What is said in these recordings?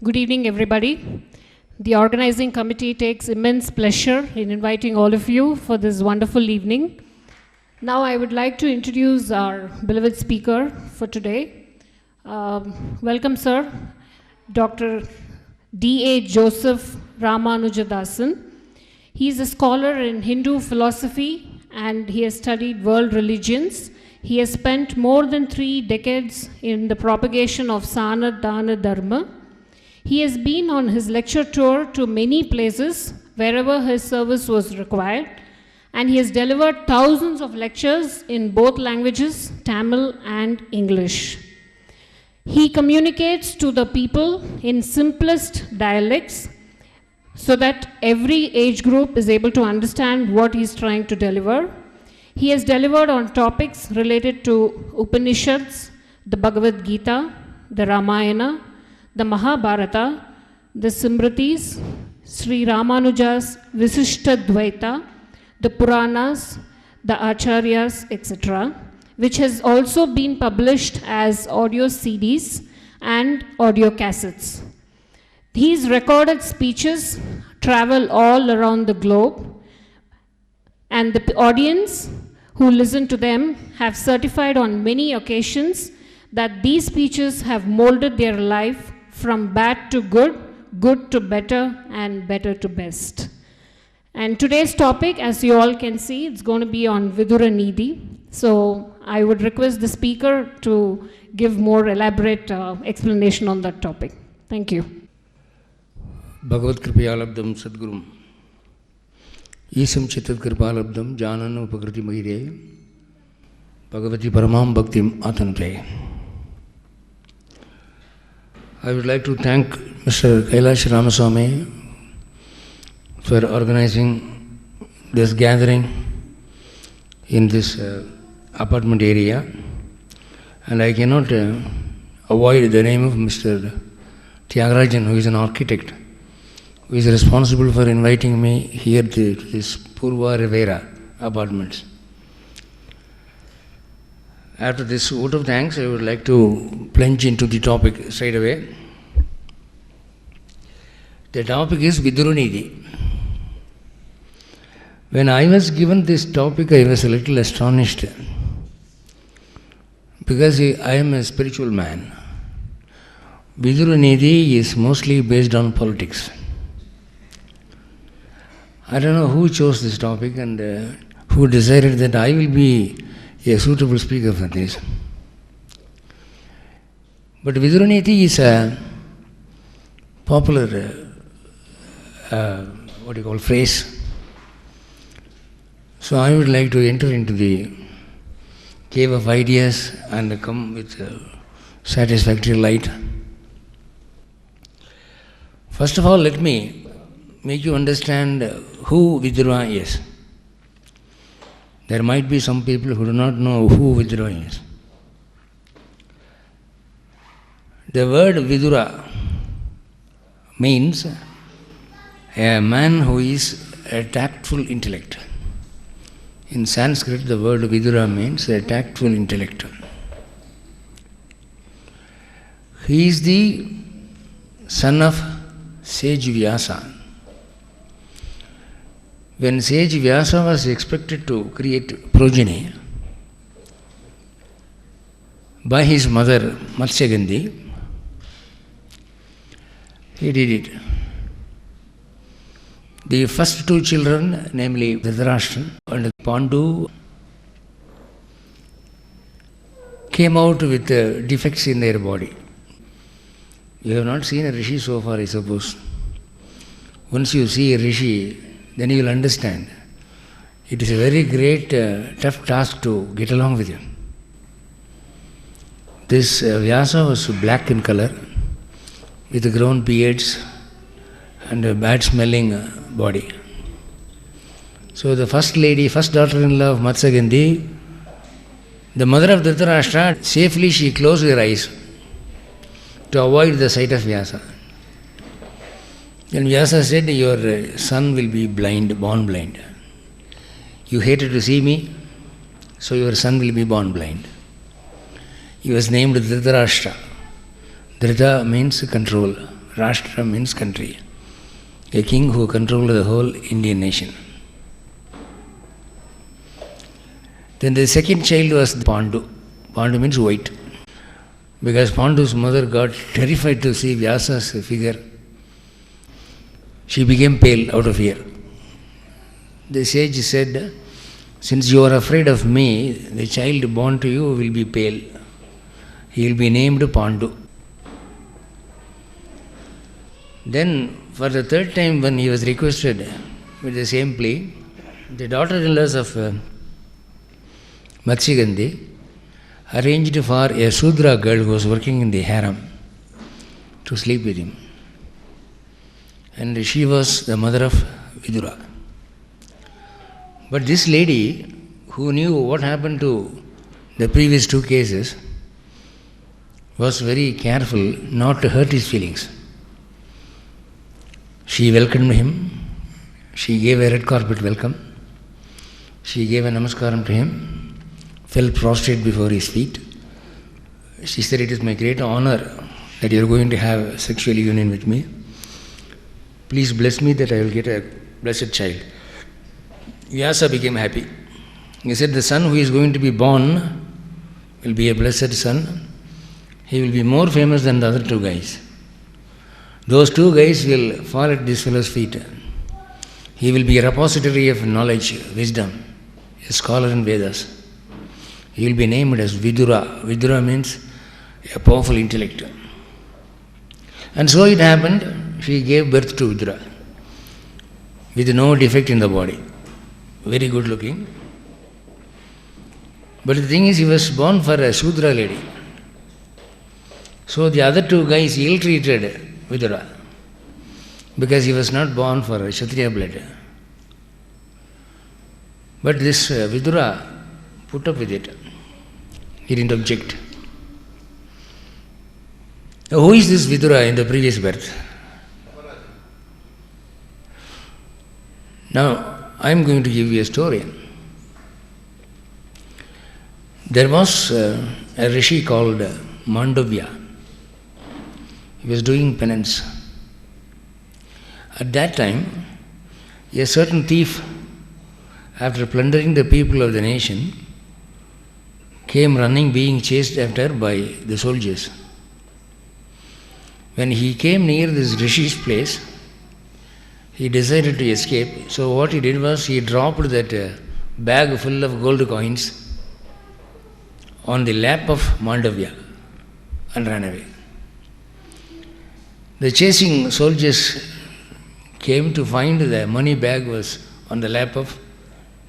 Good evening, everybody. The organizing committee takes immense pleasure in inviting all of you for this wonderful evening. Now I would like to introduce our beloved speaker for today. Welcome, sir, Dr. D.A.Joseph Ramanujadasan. He is a scholar in Hindu philosophy and he has studied world religions. He has spent more than 3 decades in the propagation of Sana Dana Dharma. He has been on his lecture tour to many places wherever his service was required, and he has delivered thousands of lectures in both languages, Tamil and English. He communicates to the people in simplest dialects so that every age group is able to understand what he is trying to deliver. He has delivered on topics related to Upanishads, the Bhagavad Gita, the Ramayana, the Mahabharata, the Simritis, Sri Ramanuja's Visishta Dvaita, the Puranas, the Acharyas, etc., which has also been published as audio CDs and audio cassettes. These recorded speeches travel all around the globe, and the audience who listen to them have certified on many occasions that these speeches have molded their life from bad to good, good to better, and better to best. And today's topic, as you all can see, it's going to be on Vidura Neethi. So I would request the speaker to give more elaborate explanation on that topic. Thank you. Bhagavad Kripayalabdam Sadgurum Isam Chitat Kripalabdam Janan Upakriti Mahire Bhagavati Paramam Bhaktim Atanute. I would like to thank Mr. Kailash Ramaswamy for organizing this gathering in this apartment area, and I cannot avoid the name of Mr. Tyagarajan, who is an architect, who is responsible for inviting me here to this Purva Rivera apartments. After this vote of thanks, I would like to plunge into the topic straight away. The topic is Vidura Neethi. When I was given this topic, I was a little astonished because I am a spiritual man. Vidura Neethi is mostly based on politics. I don't know who chose this topic and who decided that I will be a suitable speaker for this. But Vidura Neethi is a popular phrase. So I would like to enter into the cave of ideas and come with a satisfactory light. First of all, let me make you understand who Vidura is. There might be some people who do not know who Vidura is. The word Vidura means a man who is a tactful intellect. In Sanskrit, the word Vidura means a tactful intellect. He is the son of sage Vyasa. When sage Vyasa was expected to create progeny by his mother Matsyagandhi, he did it. The first 2 children, namely Dhritarashtra and Pandu, came out with defects in their body. You have not seen a rishi so far, I suppose. Once you see a rishi, then you will understand. It is a very great, tough task to get along with him. This Vyasa was black in color, with grown beards and a bad-smelling body. So the first lady, first daughter-in-law of Matsyagandhi, the mother of Dhritarashtra, safely she closed her eyes to avoid the sight of Vyasa. Then Vyasa said, your son will be blind, born blind. You hated to see me, so your son will be born blind. He was named Dhritarashtra. Dhrita means control, Rashtra means country. A king who controlled the whole Indian nation. Then the second child was Pandu. Pandu means white. Because Pandu's mother got terrified to see Vyasa's figure. She became pale out of fear. The sage said, since you are afraid of me, the child born to you will be pale. He will be named Pandu. Then, for the third time, when he was requested with the same plea, the daughter-in-laws of Matsyagandhi arranged for a Sudra girl who was working in the harem to sleep with him. And she was the mother of Vidura. But this lady, who knew what happened to the previous two cases, was very careful not to hurt his feelings. She welcomed him. She gave a red carpet welcome. She gave a namaskaram to him, fell prostrate before his feet. She said, it is my great honor that you are going to have sexual union with me. Please bless me that I will get a blessed child. Vyasa became happy. He said, the son who is going to be born will be a blessed son. He will be more famous than the other two guys. Those two guys will fall at this fellow's feet. He will be a repository of knowledge, wisdom, a scholar in Vedas. He will be named as Vidura. Vidura means a powerful intellect. And so it happened, she gave birth to Vidura with no defect in the body. Very good looking. But the thing is, he was born for a Sudra lady. So the other two guys ill-treated Vidura because he was not born for a Kshatriya blood. But this Vidura put up with it. He didn't object. Who is this Vidura in the previous birth? Now, I am going to give you a story. There was a rishi called Mandavya. He was doing penance. At that time, a certain thief, after plundering the people of the nation, came running, being chased after by the soldiers. When he came near this rishi's place, he decided to escape. So what he did was, he dropped that bag full of gold coins on the lap of Mandavya and ran away. The chasing soldiers came to find the money bag was on the lap of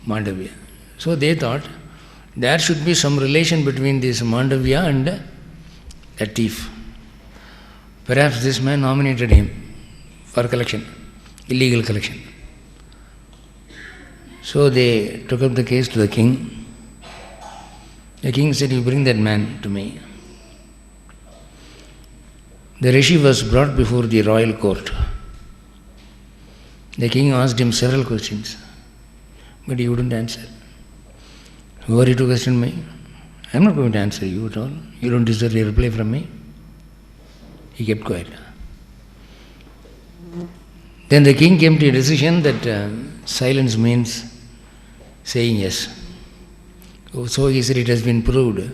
Mandavya. So they thought there should be some relation between this Mandavya and a thief. Perhaps this man nominated him for collection, illegal collection. So they took up the case to the king. The king said, you bring that man to me. The rishi was brought before the royal court. The king asked him several questions, but he wouldn't answer. Who are you to question me? I am not going to answer you at all. You don't deserve a reply from me. He kept quiet. Then the king came to a decision that silence means saying yes. So he said, it has been proved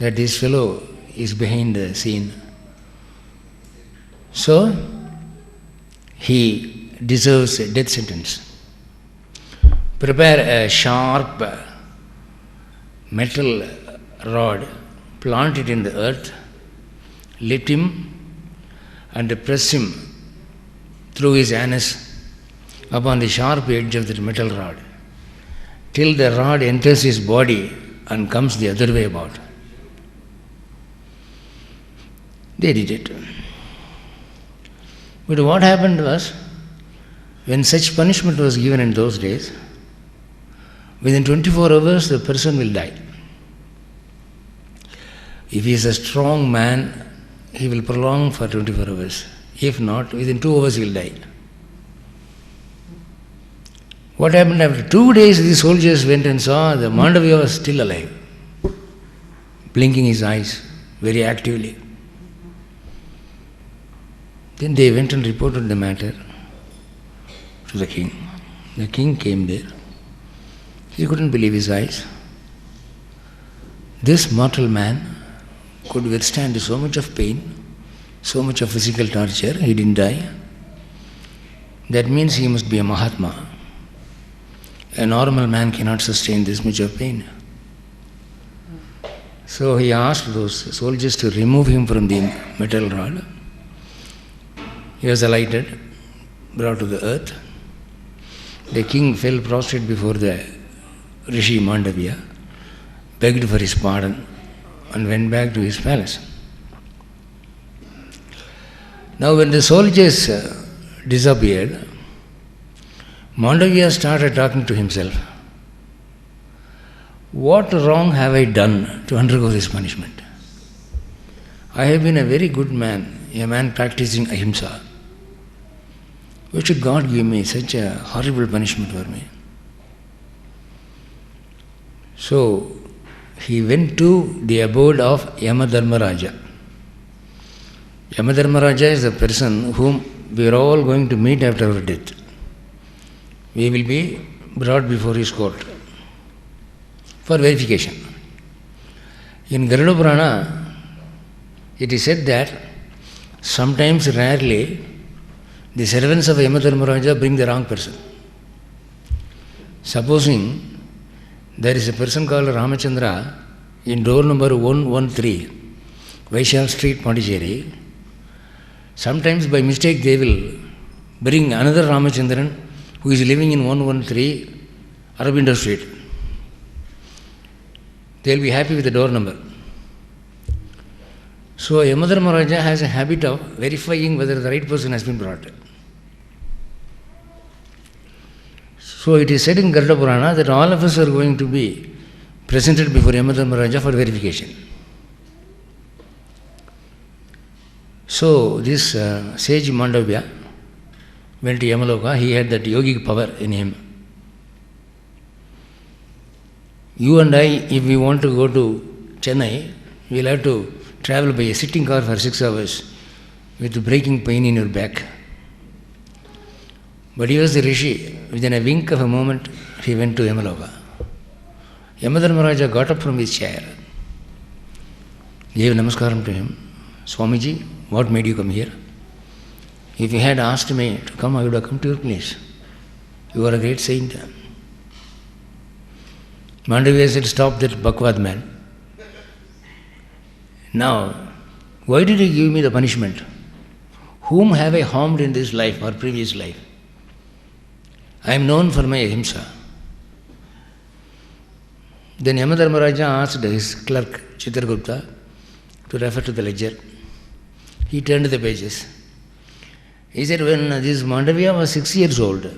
that this fellow is behind the scene. So he deserves a death sentence. Prepare a sharp metal rod, plant it in the earth, lift him and press him through his anus upon the sharp edge of the metal rod, till the rod enters his body and comes the other way about. They did it. But what happened was, when such punishment was given in those days, within 24 hours the person will die. If he is a strong man, he will prolong for 24 hours. If not, within 2 hours he will die. What happened after 2 days, the soldiers went and saw the Mandavya was still alive, blinking his eyes very actively. Then they went and reported the matter to the king. The king came there. He couldn't believe his eyes. This mortal man could withstand so much of pain, so much of physical torture. He didn't die. That means he must be a Mahatma. A normal man cannot sustain this much of pain. So he asked those soldiers to remove him from the metal rod. He was alighted, brought to the earth. The king fell prostrate before the Rishi Mandavya, begged for his pardon, and went back to his palace. Now when the soldiers disappeared, Mandavya started talking to himself. What wrong have I done to undergo this punishment? I have been a very good man, a man practicing ahimsa. Why should God give me such a horrible punishment for me? So he went to the abode of Yamadharmaraja. Yamadharmaraja is the person whom we are all going to meet after our death. We will be brought before his court for verification. In Garuda Purana, it is said that sometimes, rarely, the servants of Yamadharmaraja bring the wrong person. Supposing there is a person called Ramachandra in door number 113, Vaishal Street, Pondicherry. Sometimes by mistake they will bring another Ramachandran who is living in 113 Aurobindo Street. They will be happy with the door number. So Yamadharmaraja has a habit of verifying whether the right person has been brought. So it is said in Garuda Purana that all of us are going to be presented before Yamadharmaraja for verification. So this sage Mandavya went to Yamaloka. He had that yogic power in him. You and I, if we want to go to Chennai, we will have to travel by a sitting car for 6 hours with breaking pain in your back. But he was the Rishi. Within a wink of a moment, he went to Yamaloka. Yamadharmaraja got up from his chair, gave namaskaram to him. Swamiji, what made you come here? If you had asked me to come, I would have come to your place. You are a great saint. Mandavya said, stop that Bhakvad man. Now, why did he give me the punishment? Whom have I harmed in this life or previous life? I am known for my ahimsa. Then Yamadharmaraja asked his clerk, Chitragupta, to refer to the ledger. He turned the pages. He said, when this Mandavya was 6 years old,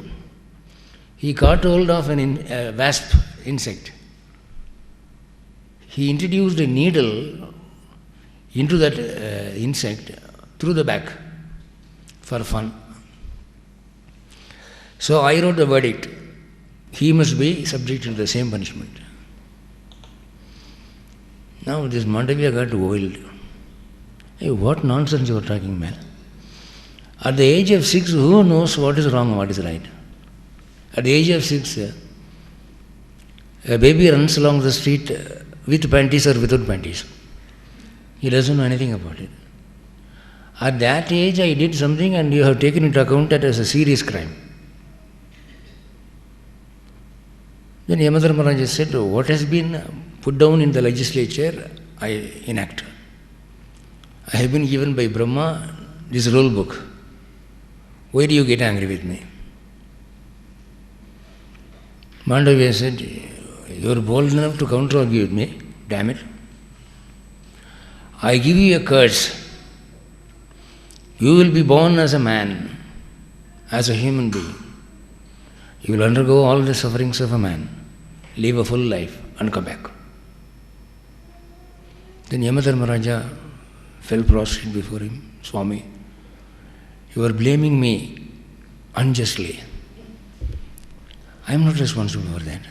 he caught hold of a wasp insect. He introduced a needle into that insect through the back for fun. So I wrote the verdict. He must be subjected to the same punishment. Now this Mandavya got wild. Hey, what nonsense you are talking, man? At the age of 6, who knows what is wrong and what is right? At the age of 6, a baby runs along the street with panties or without panties. He doesn't know anything about it. At that age, I did something and you have taken into account that as a serious crime. Then Yamadharmaraja said, what has been put down in the legislature, I enact. I have been given by Brahma this rule book. Why do you get angry with me? Mandavya said, you are bold enough to counter-argue with me, damn it. I give you a curse. You will be born as a man, as a human being. You will undergo all the sufferings of a man, live a full life and come back. Then Yamadharmaraja fell prostrate before him. Swami, you are blaming me unjustly. I am not responsible for that.